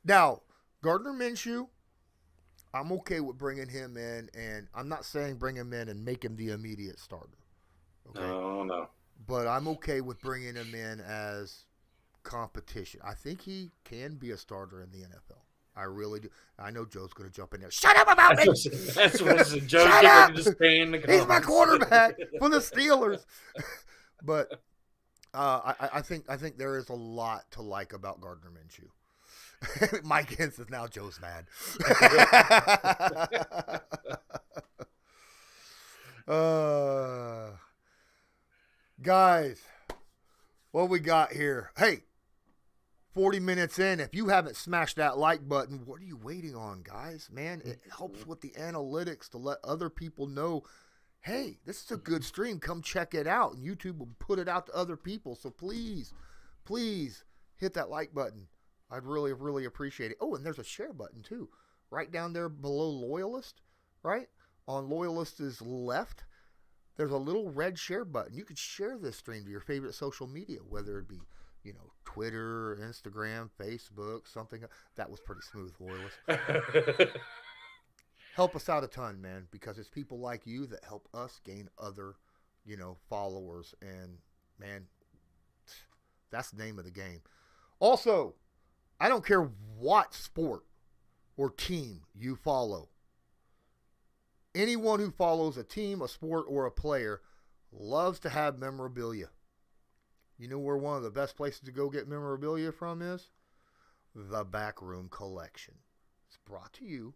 Now, Gardner Minshew, I'm okay with bringing him in, and I'm not saying bring him in and make him the immediate starter. Okay? No. But I'm okay with bringing him in as competition. I think he can be a starter in the NFL. I really do. I know Joe's going to jump in there. Shut up about me! That's what Joe's Shut getting up! ready to stay in the comments. He's my quarterback for the Steelers. But I think there is a lot to like about Gardner Minshew. Mike Hens is now Joe's mad. Guys, what we got here? Hey, 40 minutes in. If you haven't smashed that like button, what are you waiting on, guys? Man, it helps with the analytics to let other people know, hey, this is a good stream. Come check it out. And YouTube will put it out to other people. So please hit that like button. I'd really, really appreciate it. Oh, and there's a share button too. Right down there below Loyalist, right? On Loyalist's left, there's a little red share button. You could share this stream to your favorite social media, whether it be, Twitter, Instagram, Facebook, something. That was pretty smooth, Loyalist. Help us out a ton, man, because it's people like you that help us gain other, followers. And, man, that's the name of the game. Also, I don't care what sport or team you follow. Anyone who follows a team, a sport, or a player loves to have memorabilia. You know where one of the best places to go get memorabilia from is? The Backroom Collection. It's brought to you.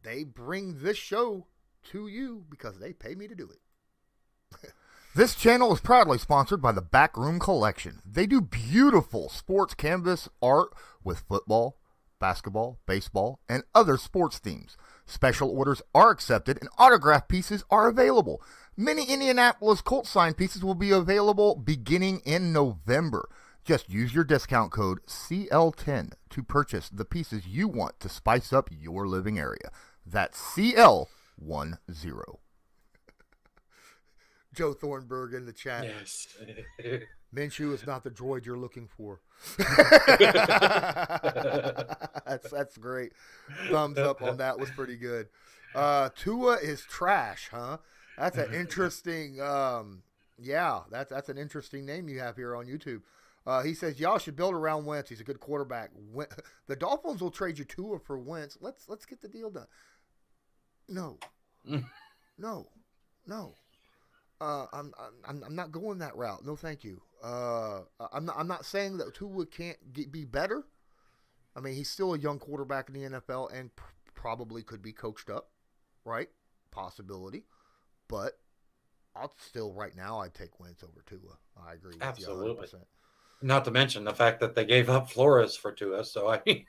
They bring this show to you because they pay me to do it. This channel is proudly sponsored by the Backroom Collection. They do beautiful sports canvas art with football, basketball, baseball, and other sports themes. Special orders are accepted and autograph pieces are available. Many Indianapolis Colts signed pieces will be available beginning in November. Just use your discount code CL10 to purchase the pieces you want to spice up your living area. That's CL10. Joe Thornburg in the chat. Yes. Minshew is not the droid you're looking for. That's great. Thumbs up on that was pretty good. Tua is trash, huh? That's an interesting. That's an interesting name you have here on YouTube. He says y'all should build around Wentz. He's a good quarterback. The Dolphins will trade you Tua for Wentz. Let's get the deal done. No. I'm not going that route. No, thank you. I'm not saying that Tua can't be better. I mean, he's still a young quarterback in the NFL and probably could be coached up, right? Possibility, but I'll still right now I'd take Wentz over Tua. I agree with Absolutely. you 100%. Not to mention the fact that they gave up Flores for Tua, so I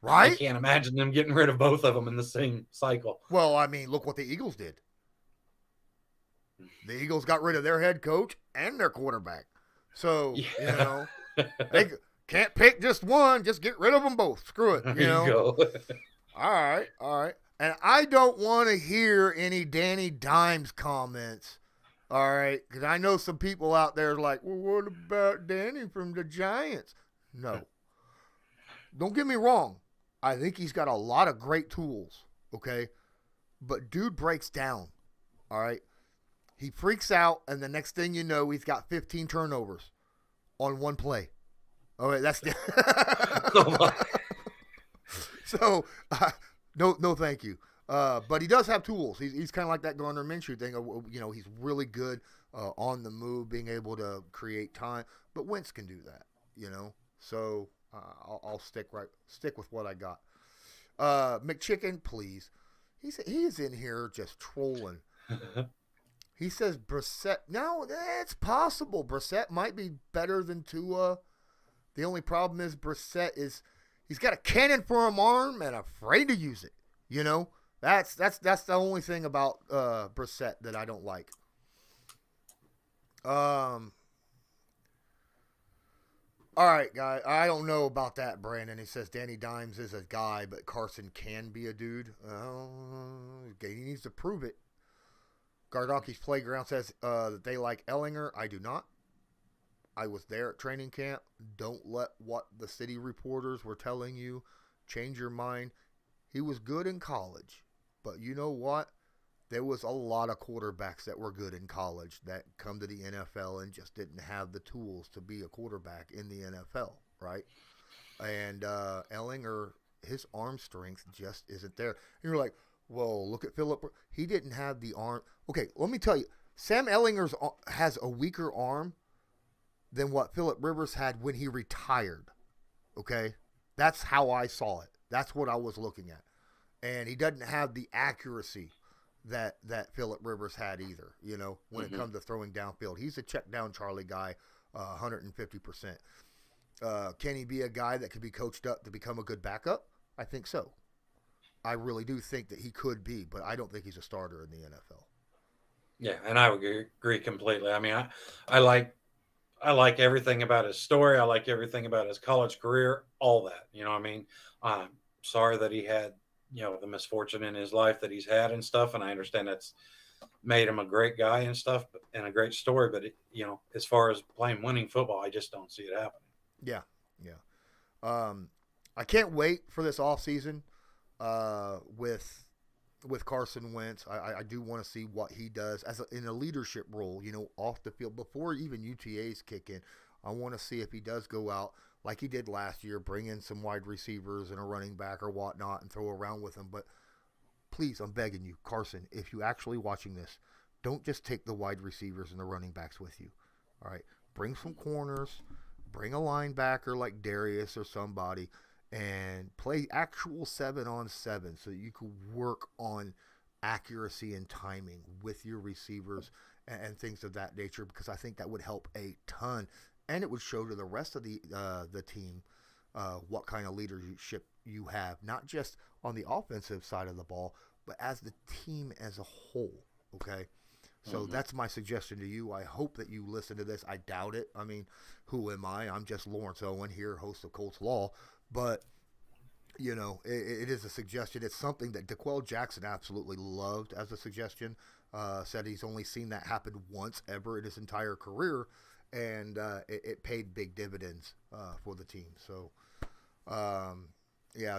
Right? can't imagine them getting rid of both of them in the same cycle. Well, I mean, look what the Eagles did. The Eagles got rid of their head coach and their quarterback. So, they can't pick just one. Just get rid of them both. Screw it. There you go. All right. And I don't want to hear any Danny Dimes comments. All right. Because I know some people out there are like, well, what about Danny from the Giants? No. Don't get me wrong. I think he's got a lot of great tools. Okay. But dude breaks down. All right. He freaks out, and the next thing you know, he's got 15 turnovers on one play. All right, that's so. No, thank you. But he does have tools. He's kind of like that Gardner Minshew thing. He's really good on the move, being able to create time. But Wentz can do that. So I'll stick with what I got. McChicken, please. He is in here just trolling. He says Brissett. No, it's possible. Brissett might be better than Tua. The only problem is Brissett he's got a cannon for an arm and afraid to use it. That's the only thing about Brissett that I don't like. All right, guy. I don't know about that, Brandon. He says Danny Dimes is a guy, but Carson can be a dude. He needs to prove it. Gardoki's Playground says that they like Ellinger. I do not. I was there at training camp. Don't let what the city reporters were telling you change your mind. He was good in college, but you know what? There was a lot of quarterbacks that were good in college that come to the NFL and just didn't have the tools to be a quarterback in the NFL, right? And Ellinger, his arm strength just isn't there. And you're like, well, look at Philip. He didn't have the arm. Okay, let me tell you, Sam Ellinger has a weaker arm than what Philip Rivers had when he retired. Okay? That's how I saw it. That's what I was looking at. And he doesn't have the accuracy that Philip Rivers had either, when it comes to throwing downfield. He's a check down Charlie guy, 150%. Can he be a guy that could be coached up to become a good backup? I think so. I really do think that he could be, but I don't think he's a starter in the NFL. Yeah, and I would agree completely. I mean, I like everything about his story. I like everything about his college career, all that. You know what I mean? I'm sorry that he had, the misfortune in his life that he's had and stuff. And I understand that's made him a great guy and stuff and a great story. But, as far as playing winning football, I just don't see it happening. Yeah, yeah. I can't wait for this offseason with Carson Wentz. I do want to see what he does in a leadership role, off the field before even UTAs kick in. I want to see if he does go out like he did last year, bring in some wide receivers and a running back or whatnot and throw around with them. But please, I'm begging you, Carson, if you're actually watching this, don't just take the wide receivers and the running backs with you. All right, bring some corners, bring a linebacker like Darius or somebody, and play actual 7-on-7 so that you can work on accuracy and timing with your receivers and things of that nature, because I think that would help a ton, and it would show to the rest of the team what kind of leadership you have, not just on the offensive side of the ball, but as the team as a whole, okay? So that's my suggestion to you. I hope that you listen to this. I doubt it. I mean, who am I? I'm just Lawrence Owen here, host of Colts Law. But, it is a suggestion. It's something that DeQuell Jackson absolutely loved as a suggestion. Said he's only seen that happen once ever in his entire career, and it paid big dividends for the team. So,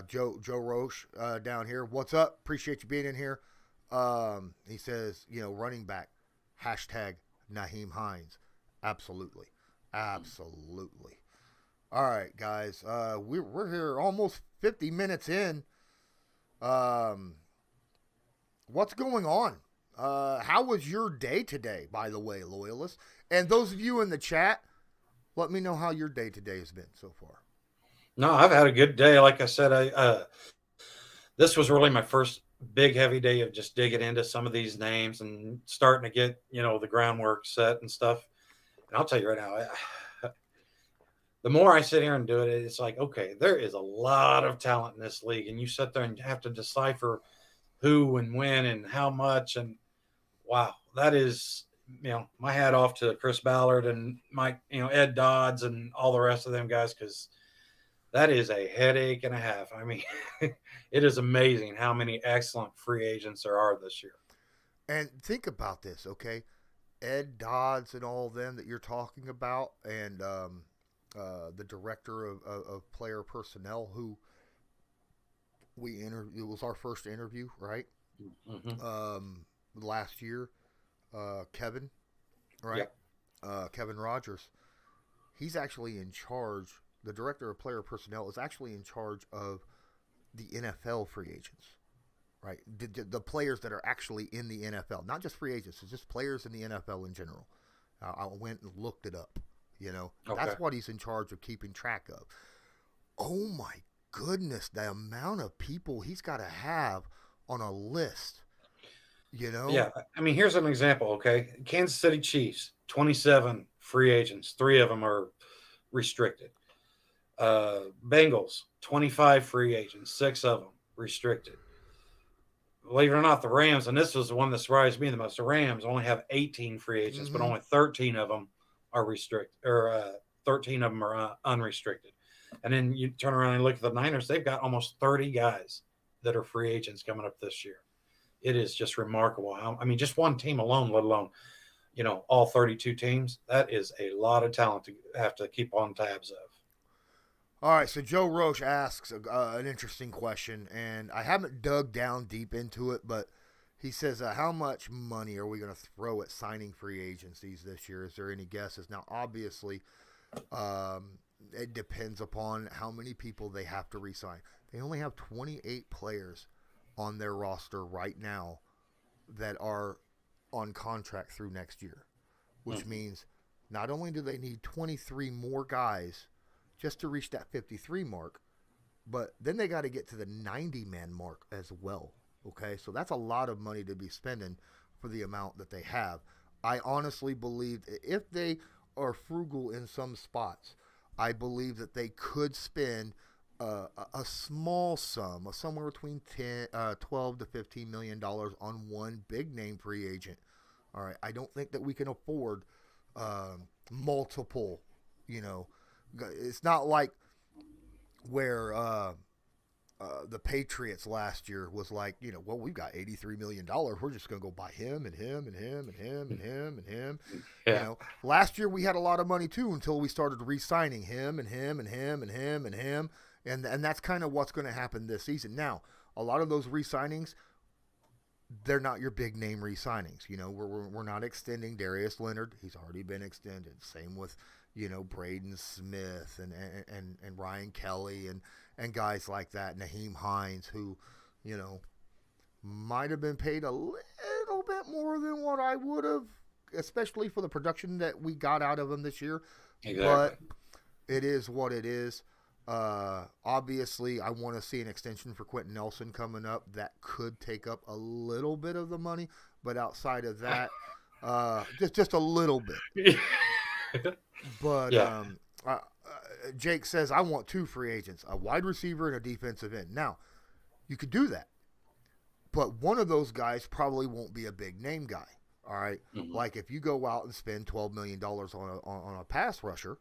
Joe Roche down here. What's up? Appreciate you being in here. He says, running back, hashtag Nyheim Hines. Absolutely. Absolutely. All right, guys. We're here almost 50 minutes in. What's going on? How was your day today, by the way, Loyalist? And those of you in the chat, let me know how your day today has been so far. No, I've had a good day. Like I said, this was really my first big heavy day of just digging into some of these names and starting to get, the groundwork set and stuff. And I'll tell you right now, the more I sit here and do it, it's like, okay, there is a lot of talent in this league, and you sit there and you have to decipher who and when and how much. And wow, that is, my hat off to Chris Ballard and Mike, Ed Dodds and all the rest of them guys, because that is a headache and a half. I mean, it is amazing how many excellent free agents there are this year. And think about this, okay? Ed Dodds and all of them that you're talking about, and the director of player personnel who we interviewed. It was our first interview, right? Last year, Kevin, right? Yep. Kevin Rogers. He's actually in charge. The director of player personnel is actually in charge of the NFL free agents, right? The players that are actually in the NFL, not just free agents, it's just players in the NFL in general. I went and looked it up. Okay. That's what he's in charge of keeping track of. Oh my goodness, the amount of people he's got to have on a list. Yeah, I mean, here's an example. Okay, Kansas City Chiefs, 27 free agents, 3 of them are restricted. Bengals, 25 free agents, 6 of them restricted. Believe it or not, the Rams, and this was the one that surprised me the most, the Rams only have 18 free agents, but only 13 of them are restricted, or 13 of them are unrestricted. And then you turn around and look at the Niners, they've got almost 30 guys that are free agents coming up this year. it is just remarkable how, I mean, just one team alone, let alone, all 32 teams, that is a lot of talent to have to keep on tabs of. All right, so Joe Roche asks an interesting question, and I haven't dug down deep into it, but he says, how much money are we going to throw at signing free agencies this year? Is there any guesses? Now, obviously, it depends upon how many people they have to re-sign. They only have 28 players on their roster right now that are on contract through next year, which means not only do they need 23 more guys just to reach that 53 mark, but then they got to get to the 90-man mark as well. Okay, so that's a lot of money to be spending for the amount that they have. I honestly believe if they are frugal in some spots, I believe that they could spend a small sum, somewhere between 12 to $15 million on one big name free agent. All right, I don't think that we can afford multiple. It's not like where the Patriots last year was like, well, we've got $83 million. We're just going to go buy him and him and him and him and him and him. Yeah. Last year we had a lot of money too until we started re-signing him and him and him and him and him. And that's kind of what's going to happen this season. Now, a lot of those re-signings, they're not your big name re-signings. We're not extending Darius Leonard. He's already been extended. Same with, Braden Smith and Ryan Kelly and guys like that, Naheem Hines, who, might have been paid a little bit more than what I would have, especially for the production that we got out of him this year. Exactly. But it is what it is. Obviously, I want to see an extension for Quentin Nelson coming up. That could take up a little bit of the money, but outside of that, just a little bit. But yeah. Jake says, I want two free agents, a wide receiver and a defensive end. Now, you could do that, but one of those guys probably won't be a big name guy. All right. Mm-hmm. Like if you go out and spend $12 million on a pass rusher,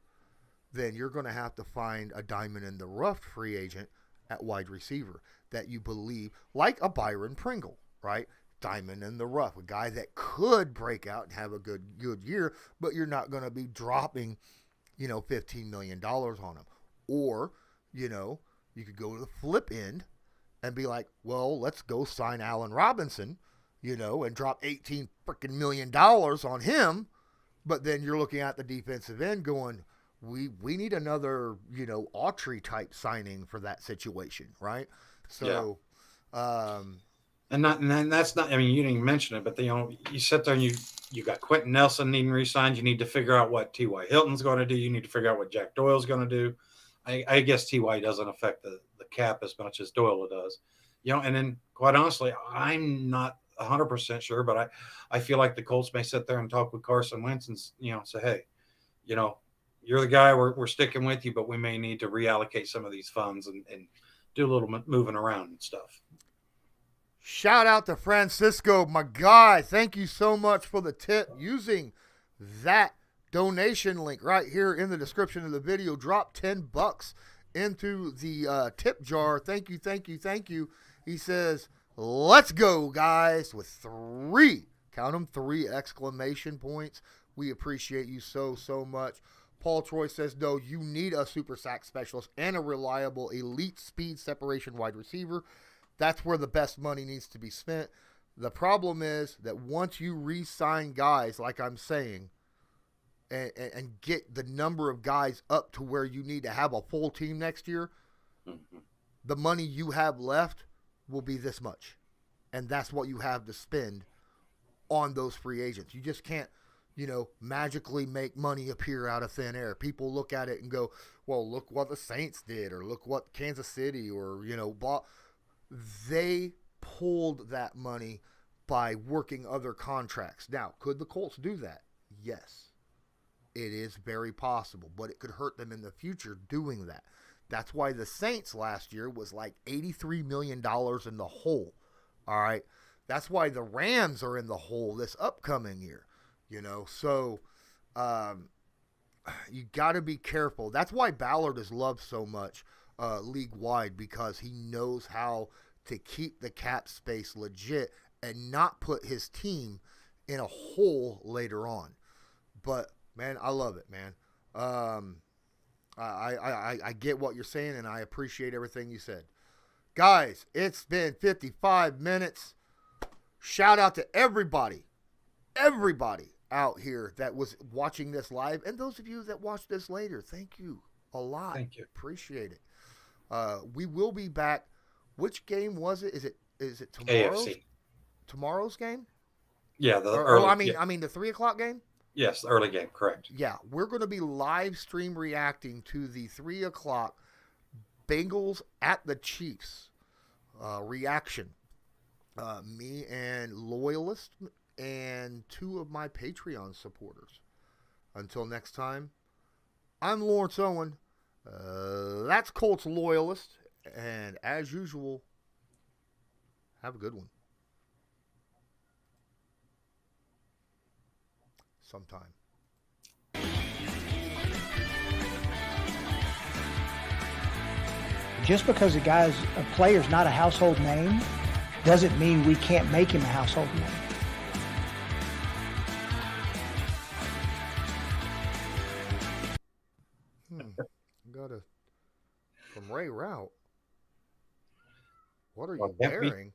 then you're going to have to find a diamond in the rough free agent at wide receiver that you believe, like a Byron Pringle, right? Diamond in the rough, a guy that could break out and have a good year, but you're not going to be dropping, $15 million on him. Or, you could go to the flip end and be like, well, let's go sign Allen Robinson, and drop $18 freaking million on him. But then you're looking at the defensive end going, we need another, Autry type signing for that situation, right? So, yeah. And that's not, I mean, you didn't even mention it, but you sit there and you got Quentin Nelson needing re-signed. You need to figure out what T.Y. Hilton's going to do. You need to figure out what Jack Doyle's going to do. I guess T.Y. doesn't affect the cap as much as Doyle does, and then quite honestly, I'm not 100% sure, but I feel like the Colts may sit there and talk with Carson Wentz and, say, hey, you're the guy, we're sticking with you, but we may need to reallocate some of these funds and do a little moving around and stuff. Shout out to Francisco, my guy. Thank you so much for the tip. Using that donation link right here in the description of the video, drop $10 into the tip jar. Thank you. He says, let's go, guys, with 3. Count them, 3 exclamation points. We appreciate you so much. Paul Troy says, no, you need a super sack specialist and a reliable elite speed separation wide receiver. That's where the best money needs to be spent. The problem is that once you re-sign guys, like I'm saying, and get the number of guys up to where you need to have a full team next year, the money you have left will be this much. And that's what you have to spend on those free agents. You just can't, magically make money appear out of thin air. People look at it and go, well, look what the Saints did, or look what Kansas City, or, they pulled that money by working other contracts. Now, could the Colts do that? Yes. It is very possible, but it could hurt them in the future doing that. That's why the Saints last year was like $83 million in the hole. All right. That's why the Rams are in the hole this upcoming year. So you got to be careful. That's why Ballard is loved so much league-wide, because he knows how to keep the cap space legit and not put his team in a hole later on. But man, I love it, man. I get what you're saying, and I appreciate everything you said. Guys, it's been 55 minutes. Shout out to everybody out here that was watching this live, and those of you that watch this later. Thank you a lot. Thank you. Appreciate it. We will be back. Which game was it? Is it tomorrow's? AFC. Tomorrow's game? Yeah, I mean the 3:00 game. Yes, the early game, correct. Yeah, we're going to be live stream reacting to the 3:00 Bengals at the Chiefs reaction. Me and Loyalist and 2 of my Patreon supporters. Until next time, I'm Lawrence Owen. That's Colts Loyalist. And as usual, have a good one. Sometime. Just because a player's not a household name doesn't mean we can't make him a household name. Got a from Ray Route. What are you wearing?